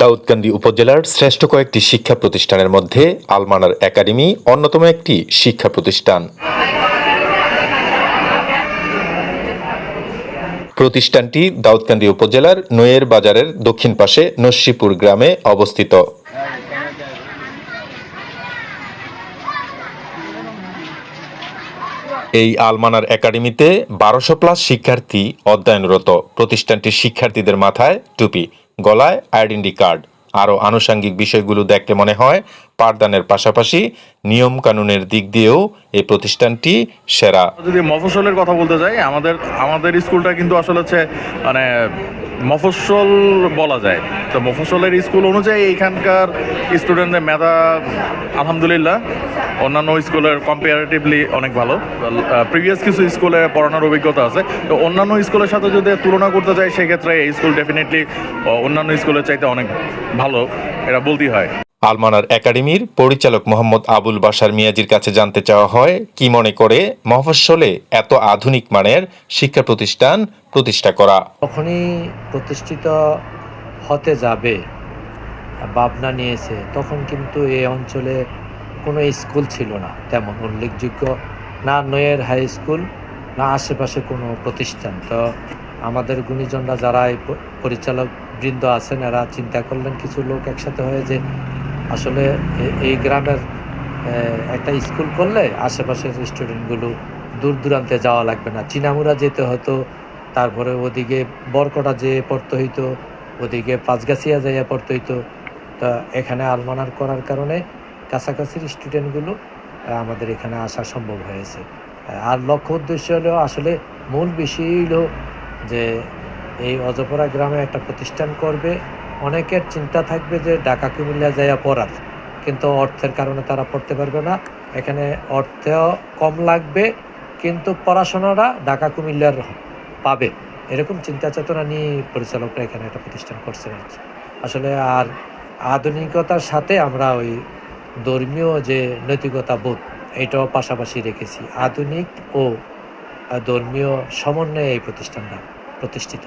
দাউদকান্দি উপজেলার শ্রেষ্ঠ কয়েকটি শিক্ষা প্রতিষ্ঠানের মধ্যে আলমানার একাডেমি অন্যতম একটি শিক্ষা প্রতিষ্ঠান। প্রতিষ্ঠানটি দাউদকান্দি উপজেলার নৈয়ের বাজারের দক্ষিণ পাশে নস্যিপুর গ্রামে অবস্থিত। এই আলমানার একাডেমিতে 1200+ শিক্ষার্থী অধ্যয়নরত। প্রতিষ্ঠানটির শিক্ষার্থীদের মাথায় টুপি, গলায় আইডেন্টি কার্ড। আরও আনুষঙ্গিক বিষয়গুলো দেখলে মনে হয় পাঠদানের পাশাপাশি নিয়ম কানুনের দিক দিয়েও এই প্রতিষ্ঠানটি সেরা। যদি মফস্বলের কথা বলতে যাই, আমাদের স্কুলটা কিন্তু আসলে হচ্ছে মানে মফস্বল বলা যায়। তো মফস্বলের স্কুল অনুযায়ী এইখানকার স্টুডেন্টদের মেধা আলহামদুলিল্লাহ অন্যান্য স্কুলের কম্পারেটিভলি অনেক ভালো। প্রিভিয়াস কিছু স্কুলে পড়ানোর অভিজ্ঞতা আছে, তো অন্যান্য স্কুলের সাথে যদি তুলনা করতে যাই সেক্ষেত্রে এই স্কুল ডেফিনেটলি অন্যান্য স্কুলের চাইতে অনেক ভালো, এটা বলতেই হয়। আলমানার একাডেমির পরিচালক মোহাম্মদ আবুল বাশার মিয়াজির কাছে জানতে চাওয়া হয় কি মনে করে মফস্বলে এত আধুনিক মানের শিক্ষা প্রতিষ্ঠান প্রতিষ্ঠা করা। যখনই প্রতিষ্ঠিত হতে যাবে ভাবনা নিয়েছে, তখন কিন্তু এই অঞ্চলে কোনো স্কুল ছিল না তেমন উল্লেখযোগ্য, না নৈয়ের হাই স্কুল, না আশেপাশে কোনো প্রতিষ্ঠান। তো আমাদের গুণীজনরা যারা এই পরিচালক বৃন্দ আছেন, এরা চিন্তা করলেন কিছু লোক একসাথে হয়ে যে আসলে এই গ্রামের একটা স্কুল করলে আশেপাশের স্টুডেন্টগুলো দূর দূরান্তে যাওয়া লাগবে না, চিনামুরা যেতে হতো, তারপরে ওদিকে বরকটা যেয়ে পড়তে হইতো, ওদিকে পাঁচগাছিয়া যাইয়া পড়তে হইতো। তা এখানে আলমানার করার কারণে কাছাকাছির স্টুডেন্টগুলো আমাদের এখানে আসা সম্ভব হয়েছে। আর লক্ষ্য উদ্দেশ্য হলো আসলে মূল বিষয় হলো যে এই অজপরা গ্রামে একটা প্রতিষ্ঠান করবে। অনেকের চিন্তা থাকবে যে ঢাকা কুমিল্লা যাইয়া পড়ার, কিন্তু অর্থের কারণে তারা পড়তে পারবে না। এখানে অর্থও কম লাগবে, কিন্তু পড়াশোনাটা ঢাকা কুমিল্লার পাবে, এরকম চিন্তা চেতনা নিয়ে পরিচালকরা এখানে একটা প্রতিষ্ঠান করছে আসলে। আর আধুনিকতার সাথে আমরা ওই ধর্মীয় যে নৈতিকতা বোধ, এটাও পাশাপাশি রেখেছি। আধুনিক ও ধর্মীয় সমন্বয়ে এই প্রতিষ্ঠানটা প্রতিষ্ঠিত।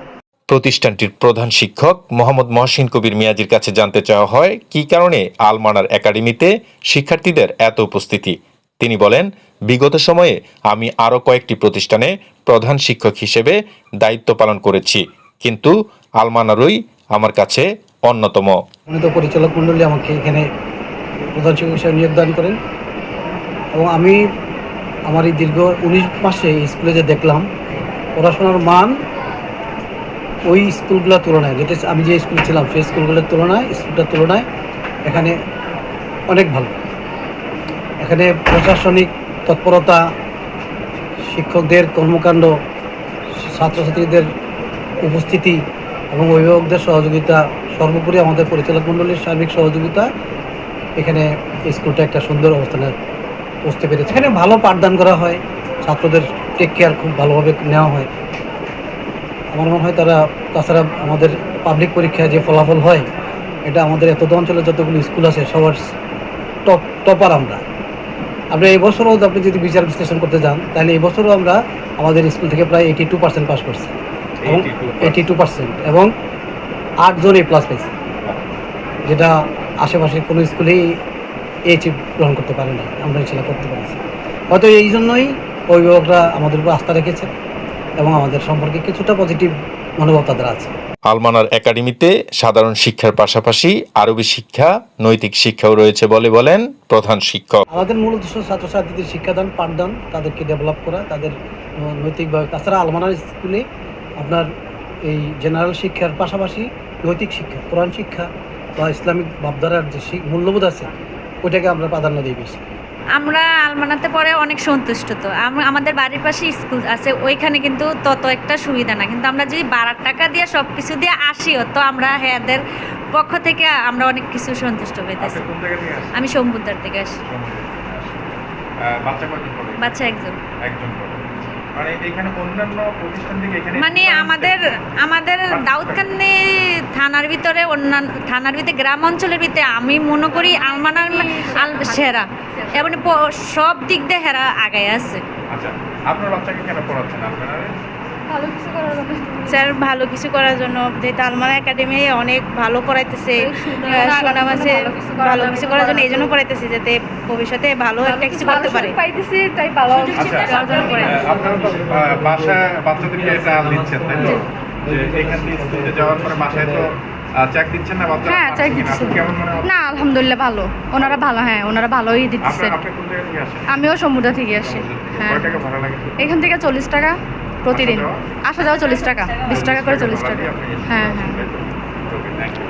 প্রতিষ্ঠানটির প্রধান শিক্ষক মোহাম্মদ মহসিন কবির মিয়াজির কাছে জানতে চাওয়া হয় কি কারণে আলমানার একাডেমিতে শিক্ষার্থীদের এত উপস্থিতি। তিনি বলেন, বিগত সময়ে আমি আরও কয়েকটি প্রতিষ্ঠানে প্রধান শিক্ষক হিসেবে দায়িত্ব পালন করেছি, কিন্তু আলমানারই আমার কাছে অন্যতম। পরিচালক মণ্ডলী আমাকে এখানে প্রধান শিক্ষক হিসেবে নিয়োগদান করেন, এবং আমি আমার এই দীর্ঘ 19 মাসে স্কুলে যে দেখলাম পড়াশোনার মান ওই স্কুলগুলোর তুলনায়, যেটা আমি যে স্কুলে ছিলাম সেই স্কুলগুলোর তুলনায় এখানে অনেক ভালো। এখানে প্রশাসনিক তৎপরতা, শিক্ষকদের কর্মকাণ্ড, ছাত্রছাত্রীদের উপস্থিতি এবং অভিভাবকদের সহযোগিতা, সর্বোপরি আমাদের পরিচালক মণ্ডলীর সার্বিক সহযোগিতা, এখানে স্কুলটা একটা সুন্দর অবস্থানে পৌঁছতে পেরেছে। এখানে ভালো পাঠদান করা হয়, ছাত্রদের টেক কেয়ার খুব ভালোভাবে নেওয়া হয়। আমার মনে হয় তাছাড়া আমাদের পাবলিক পরীক্ষায় যে ফলাফল হয়, এটা আমাদের এত অঞ্চলে যতগুলো স্কুল আছে সবার টপার আমরা এই বছরও আপনি যদি বিচার বিশ্লেষণ করতে যান, তাহলে এই বছরও আমরা আমাদের স্কুল থেকে প্রায় 82% পাস করছি, এবং 82% এবং 8 জন A+ পেয়েছি, যেটা আশেপাশে কোনো স্কুলেই চিপ গ্রহণ করতে পারে না। আমরা ইনশাল্লাহ করতে পারছি, হয়তো এই জন্যই অভিভাবকরা আমাদের উপর আস্থা রেখেছে এবং আমাদের সম্পর্কে কিছুটা পজিটিভ মনোভাব তাদের আছে। আলমানার একাডেমিতে সাধারণ শিক্ষার পাশাপাশি আরবি শিক্ষা, নৈতিক শিক্ষাও রয়েছে বলেন প্রধান শিক্ষক। আমাদের মূল উদ্দেশ্য ছাত্রছাত্রীদের শিক্ষাদান, পাঠদান, তাদেরকে ডেভেলপ করা, তাদের নৈতিকভাবে। তাছাড়া আলমানার স্কুলে আপনার এই জেনারেল শিক্ষার পাশাপাশি নৈতিক শিক্ষা, কোরআন শিক্ষা বা ইসলামিক ভাবধারার যে মূল্যবোধ আছে, ওইটাকে আমরা প্রাধান্য দিই বেশি। আমরা আলমানাতে পড়ে অনেক সন্তুষ্ট। তো আমাদের বাড়ির পাশে স্কুল আছে, ওইখানে কিন্তু তত একটা সুবিধা না, কিন্তু আমরা যদি 12 টাকা দিয়ে সব কিছু দিয়ে আসিও, তো আমরা এদের পক্ষ থেকে আমরা অনেক কিছু সন্তুষ্ট পেতেছি। আমি সম্বুদ্ধার থেকে আসি। বাচ্চা একজন। মানে আমাদের দাউদকান্দি থানার ভিতরে গ্রাম অঞ্চলের ভিতরে আমি মনে করি আলমানার সেরা, এবং সব দিক দিয়ে হেরা আগায় আছে। আচ্ছা, আপনার বাচ্চাকে কেন পড়াচ্ছেন আপনারা? স্যার ভালো কিছু করার জন্য, যেহেতু আলমানা একাডেমি অনেক ভালো পড়াইতেছে, সুনাম আছে ভালো কিছু করার জন্য এই জন্য পড়াইতেছে, যাতে ভবিষ্যতে ভালো একটা কিছু করতে পারে। পাইতেছি তাই ভালো আপনারা তো বাসায় বাচ্চাদেরকে এটা দিচ্ছেন, তাই তো? যে এখান থেকে স্কুলে যাওয়ার পরে বাসায় তো চেক দিচ্ছেন না বাচ্চারা? হ্যাঁ, চেক দিচ্ছে। কেমন মনে হয়? না, আলহামদুলিল্লাহ ভালো, ওনারা ভালো, হ্যাঁ ওনারা ভালোই দিতেছে। আপনি কোন জায়গা থেকে আসেন? আমিও সমুদ্র থেকে আসি। হ্যাঁ, কয় টাকা ভাড়া লাগে? এখান থেকে 40 টাকা প্রতিদিন, আসা যাওয়া 40 টাকা, 20 টাকা করে 40 টাকা। হ্যাঁ হ্যাঁ। ওকে, থ্যাংক ইউ।